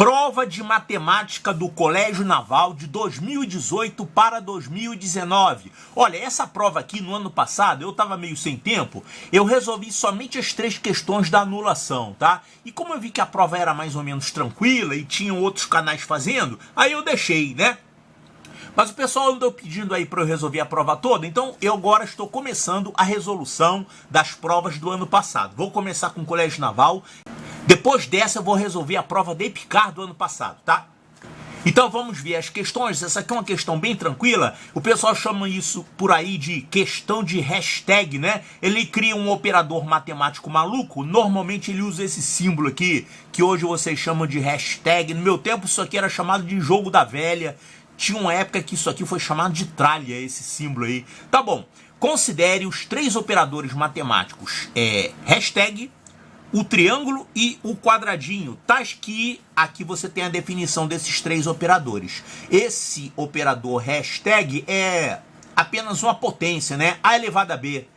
Prova de matemática do Colégio Naval de 2018 para 2019. Olha, essa prova aqui no ano passado, eu estava meio sem tempo, eu resolvi somente as 3 questões da anulação, tá? E como eu vi que a prova era mais ou menos tranquila e tinham outros canais fazendo, aí eu deixei, né? Mas o pessoal andou pedindo aí para eu resolver a prova toda, então eu agora estou começando a resolução das provas do ano passado. Vou começar com o Colégio Naval. Depois dessa eu vou resolver a prova de EPICAR do ano passado, tá? Então vamos ver as questões. Essa aqui é uma questão bem tranquila. O pessoal chama isso por aí de questão de hashtag, né? Ele cria um operador matemático maluco. Normalmente ele usa esse símbolo aqui, que hoje vocês chamam de hashtag. No meu tempo isso aqui era chamado de jogo da velha. Tinha uma época que isso aqui foi chamado de tralha, esse símbolo aí. Tá bom. Considere os 3 operadores matemáticos. Hashtag, o triângulo e o quadradinho, tais que aqui você tem a definição desses 3 operadores. Esse operador hashtag é apenas uma potência, né? A elevado a b.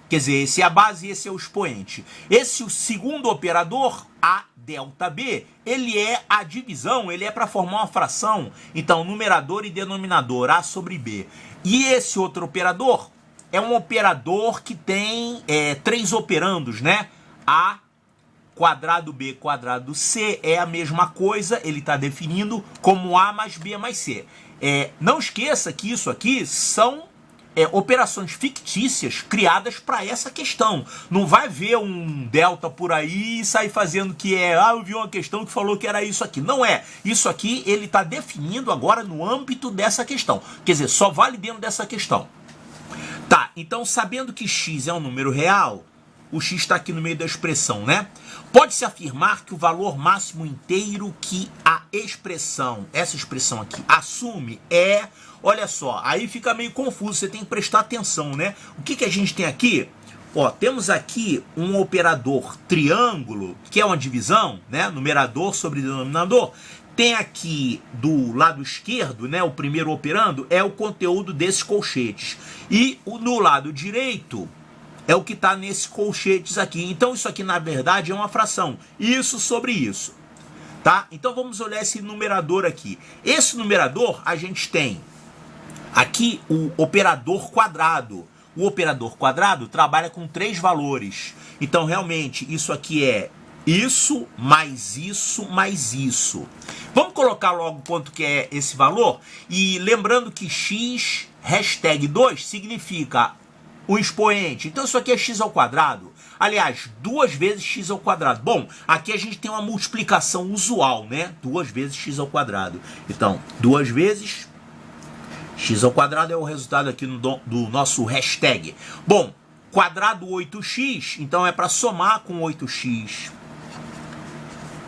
Quer dizer, esse é a base e esse é o expoente. Esse, o segundo operador, A delta B, ele é a divisão, ele é para formar uma fração. Então, numerador e denominador, A sobre B. E esse outro operador é um operador que tem 3 operandos, né? A quadrado B quadrado C é a mesma coisa, ele está definindo como A mais B mais C. Não esqueça que isso aqui são operações fictícias criadas para essa questão. Não vai ver um delta por aí e sair fazendo que eu vi uma questão que falou que era isso aqui. Não é. Isso aqui ele está definindo agora no âmbito dessa questão. Quer dizer, só vale dentro dessa questão. Tá, então sabendo que x é um número real, o x está aqui no meio da expressão, né? Pode-se afirmar que o valor máximo inteiro que a expressão, essa expressão aqui, assume olha só, aí fica meio confuso, você tem que prestar atenção, né? O que a gente tem aqui? Ó, temos aqui um operador triângulo, que é uma divisão, né? Numerador sobre denominador. Tem aqui do lado esquerdo, né? O primeiro operando é o conteúdo desses colchetes. E no lado direito é o que está nesses colchetes aqui. Então isso aqui na verdade é uma fração. Isso sobre isso. Tá? Então vamos olhar esse numerador aqui. Esse numerador a gente tem aqui o operador quadrado. O operador quadrado trabalha com 3 valores. Então realmente isso aqui é isso, mais isso, mais isso. Vamos colocar logo quanto que é esse valor. E lembrando que x hashtag 2 significa o expoente. Então isso aqui é x ao quadrado. Aliás, 2 vezes x ao quadrado. Bom, aqui a gente tem uma multiplicação usual, né? 2 vezes x ao quadrado. Então, 2 vezes x ao quadrado é o resultado aqui do nosso hashtag. Bom, quadrado 8x, então é para somar com 8x.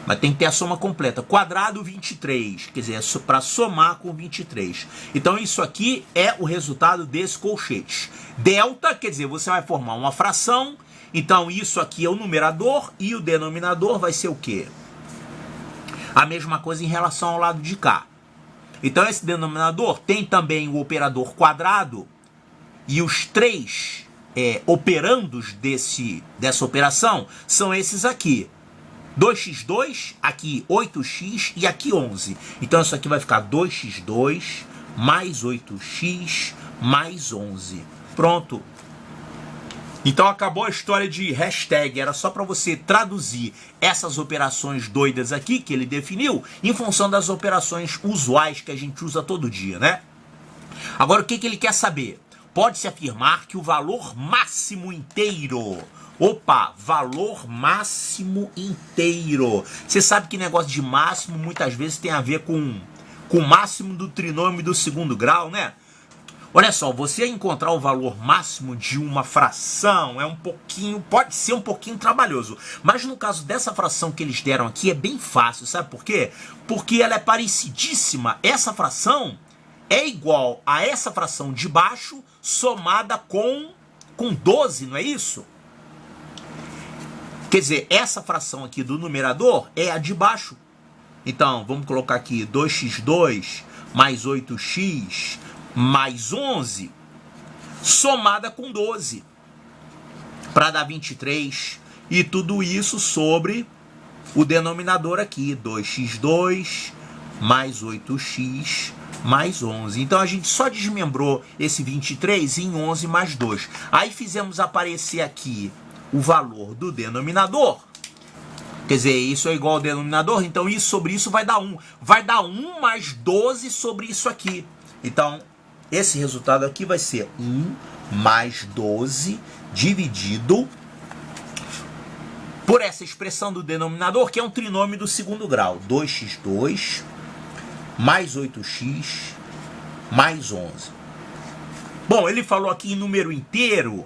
Mas tem que ter a soma completa. Quadrado 23, quer dizer, é para somar com 23. Então isso aqui é o resultado desse colchete. Delta, quer dizer, você vai formar uma fração. Então isso aqui é o numerador e o denominador vai ser o quê? A mesma coisa em relação ao lado de cá. Então esse denominador tem também o operador quadrado e os 3 operandos dessa operação são esses aqui. 2x2, aqui 8x e aqui 11. Então isso aqui vai ficar 2x2 mais 8x mais 11. Pronto. Então acabou a história de hashtag. Era só para você traduzir essas operações doidas aqui que ele definiu em função das operações usuais que a gente usa todo dia, né? Agora o que ele quer saber? Pode-se afirmar que o valor máximo inteiro... Opa, valor máximo inteiro. Você sabe que negócio de máximo muitas vezes tem a ver com o máximo do trinômio do 2º grau, né? Olha só, você encontrar o valor máximo de uma fração pode ser um pouquinho trabalhoso. Mas no caso dessa fração que eles deram aqui é bem fácil, sabe por quê? Porque ela é parecidíssima. Essa fração é igual a essa fração de baixo somada com 12, não é isso? Quer dizer, essa fração aqui do numerador é a de baixo. Então, vamos colocar aqui 2x2 mais 8x mais 11, somada com 12, para dar 23. E tudo isso sobre o denominador aqui, 2x2 mais 8x mais 11. Então a gente só desmembrou esse 23 em 11 mais 2. Aí fizemos aparecer aqui o valor do denominador. Quer dizer, isso é igual ao denominador, então isso sobre isso vai dar 1. Vai dar 1 mais 12 sobre isso aqui. Então, esse resultado aqui vai ser 1 mais 12 dividido por essa expressão do denominador, que é um trinômio do segundo grau. 2x2 mais 8x mais 11. Bom, ele falou aqui em número inteiro.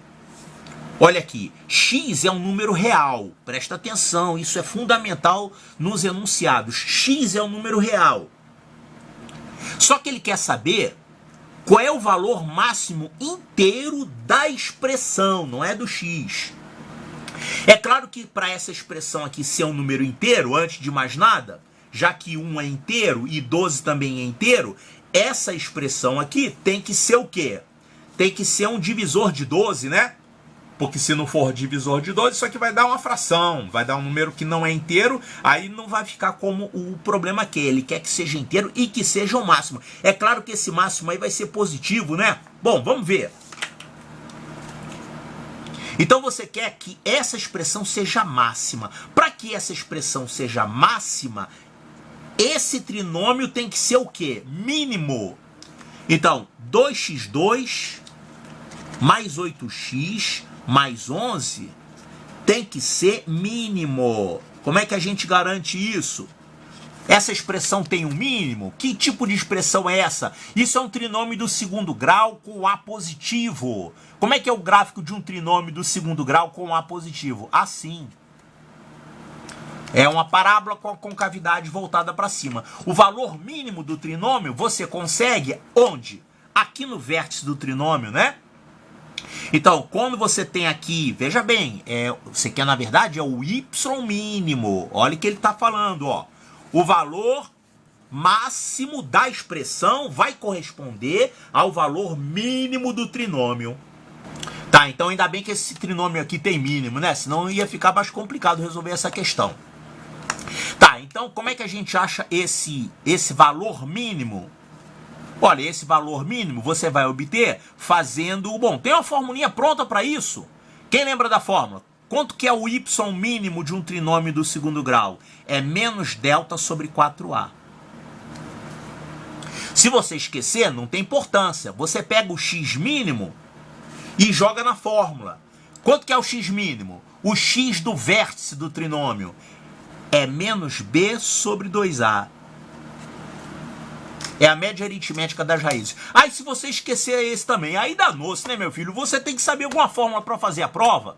Olha aqui, x é um número real. Presta atenção, isso é fundamental nos enunciados. X é um número real. Só que ele quer saber qual é o valor máximo inteiro da expressão, não é do x. É claro que para essa expressão aqui ser um número inteiro, antes de mais nada, já que 1 é inteiro e 12 também é inteiro, essa expressão aqui tem que ser o quê? Tem que ser um divisor de 12, né? Porque se não for divisor de 12, isso aqui vai dar uma fração, vai dar um número que não é inteiro, aí não vai ficar como o problema que ele quer que seja inteiro e que seja o máximo. É claro que esse máximo aí vai ser positivo, né? Bom, vamos ver. Então você quer que essa expressão seja máxima. Para que essa expressão seja máxima, esse trinômio tem que ser o quê? Mínimo. Então, 2x2 mais 8x mais 11 tem que ser mínimo. Como é que a gente garante isso? Essa expressão tem um mínimo? Que tipo de expressão é essa? Isso é um trinômio do segundo grau com A positivo. Como é que é o gráfico de um trinômio do segundo grau com A positivo? Assim. É uma parábola com a concavidade voltada para cima. O valor mínimo do trinômio você consegue onde? Aqui no vértice do trinômio, né? Então, quando você tem aqui, veja bem, você quer na verdade é o y mínimo. Olha o que ele está falando, ó. O valor máximo da expressão vai corresponder ao valor mínimo do trinômio. Tá, então ainda bem que esse trinômio aqui tem mínimo, né? Senão ia ficar mais complicado resolver essa questão. Tá, então como é que a gente acha esse valor mínimo? Olha, esse valor mínimo você vai obter fazendo... Bom, tem uma formulinha pronta para isso. Quem lembra da fórmula? Quanto que é o y mínimo de um trinômio do segundo grau? É menos delta sobre 4a. Se você esquecer, não tem importância. Você pega o x mínimo e joga na fórmula. Quanto que é o x mínimo? O x do vértice do trinômio é menos b sobre 2a. É a média aritmética das raízes. Aí se você esquecer esse também, aí danou-se, né, meu filho? Você tem que saber alguma fórmula para fazer a prova.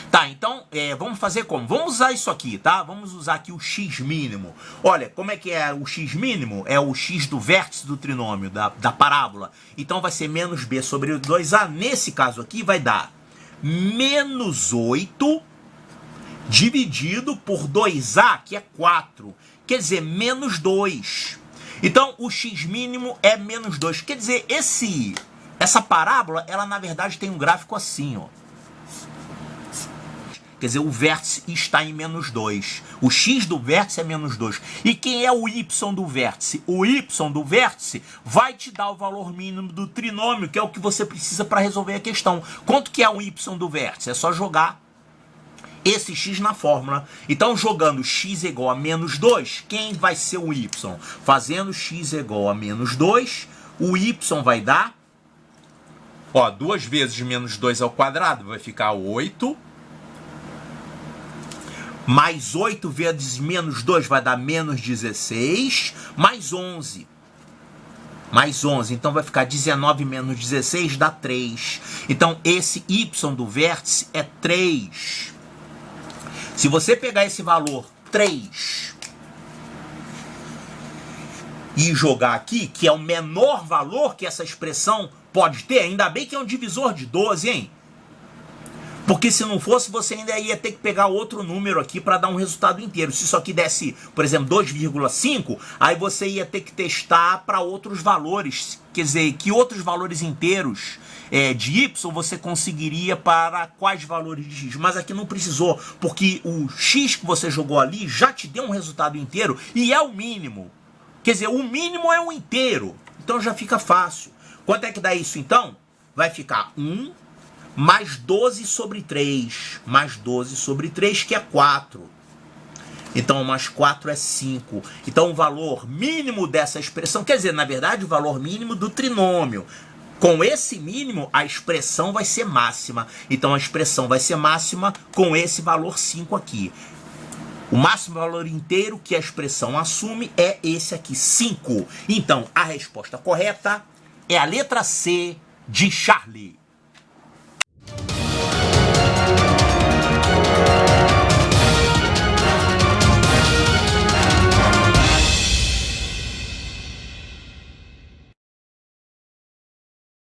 Tá, então, vamos fazer como? Vamos usar isso aqui, tá? Vamos usar aqui o x mínimo. Olha, como é que é o x mínimo? É o x do vértice do trinômio, da parábola. Então vai ser menos b sobre 2a. Nesse caso aqui vai dar menos 8 dividido por 2a, que é 4. Quer dizer, menos 2. Então, o x mínimo é menos 2. Quer dizer, essa parábola, ela na verdade tem um gráfico assim, ó. Quer dizer, o vértice está em menos 2. O x do vértice é menos 2. E quem é o y do vértice? O y do vértice vai te dar o valor mínimo do trinômio, que é o que você precisa para resolver a questão. Quanto que é o y do vértice? É só jogar esse x na fórmula. Então, jogando x igual a menos 2, quem vai ser o y? Fazendo x igual a menos 2, o y vai dar... Ó, 2 vezes menos 2 ao quadrado vai ficar 8. Mais 8 vezes menos 2 vai dar menos 16. Mais 11. Mais 11. Então vai ficar 19 menos 16 dá 3. Então esse y do vértice é 3. Se você pegar esse valor 3 e jogar aqui, que é o menor valor que essa expressão pode ter, ainda bem que é um divisor de 12, hein? Porque se não fosse, você ainda ia ter que pegar outro número aqui para dar um resultado inteiro. Se isso aqui desse, por exemplo, 2,5, aí você ia ter que testar para outros valores. Quer dizer, que outros valores inteiros de y você conseguiria para quais valores de x. Mas aqui não precisou, porque o x que você jogou ali já te deu um resultado inteiro e é o mínimo. Quer dizer, o mínimo é um inteiro. Então já fica fácil. Quanto é que dá isso então? Vai ficar 1 mais 12 sobre 3. Mais 12 sobre 3, que é 4. Então, mais 4 é 5. Então, o valor mínimo dessa expressão, quer dizer, na verdade, o valor mínimo do trinômio. Com esse mínimo, a expressão vai ser máxima. Então, a expressão vai ser máxima com esse valor 5 aqui. O máximo valor inteiro que a expressão assume é esse aqui, 5. Então, a resposta correta é a letra C de Charlie.